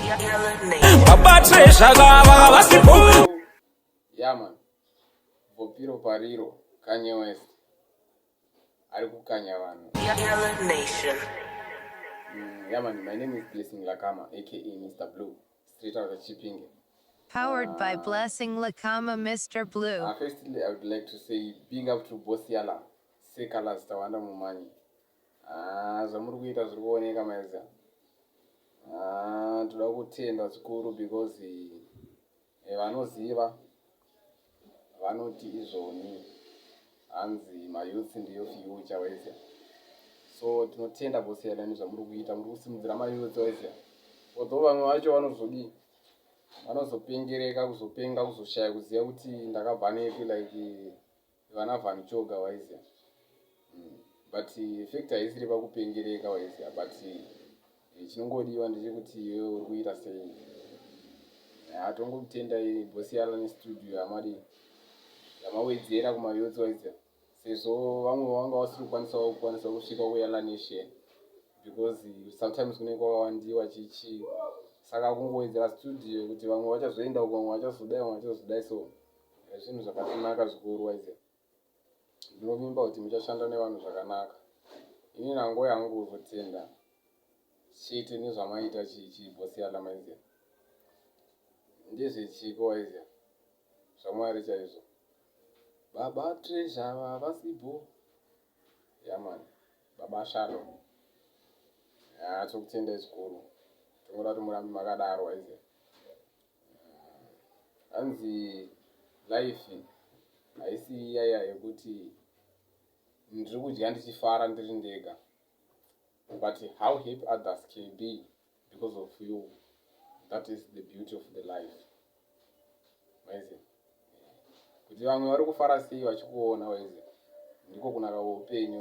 Yeah, man. Vopiro pariro, Kanye West. Ariku Kanye Wano. Yala Nation. Yeah, man. My name is Dhlakama, aka Mr. Blue, straight out of Chipinge. Powered by Dhlakama, Mr. Blue. Firstly, I would like to say big up to boss Yala, Seh Calaz, Tawanda Mumani. Zvamuri kuita zviri kuoneka maizva. Toda kutenda zvikuru because vanoziva vanoti izvoni hanzi mayouth ndiyo future waizva. So tinotenda bosi Yala nezvamuri kuita, muri kusimudzira mayouth waizva. Although vamwe vacho vanozodii, vanozopengereka kuzopenga kuzoshaya kuziva kuti ndakabva nepi like vana vanichoga waizva. But effect haisiri pakupengereka waizva, but chinongodiwa ndechekuti iwe uri kuita sei. Tongotenda bosi Yala nestudio yamawedzera kumayouth waizva, sezvo vamwe vanga vasiri kukwanisa kusvika kuYala Nation because sometimes kunenge kwakawandiwa chichi. Saka kungowedzera studio kuti vamwe vachazoenda uko, vamwe vachazodai, so zvinhu zvakatinaka zvikuru waizva. Ndinovimba kuti muchashanda nevanhu zvakanaka. Ini nango yangu kuzotenda chete nezvamaita chichi bosi Yala maizva. Ndezvechiko waizva, zvamwari chaizvo. Baba treasure, baba sibo. Yeah, man. Baba Shalom. Tokutenda zvikuru. Tingoda kuti murambe makadaro waizva. Hanzi life haisi iyaya yekuti ndiri kudya ndichifara ndiri ndega. But how happy others can be because of you, that is the beauty of the life. Waizva. Kuti vamwe vari kufara sei vachikuona waizva, ndiko kunaka kweupenyu.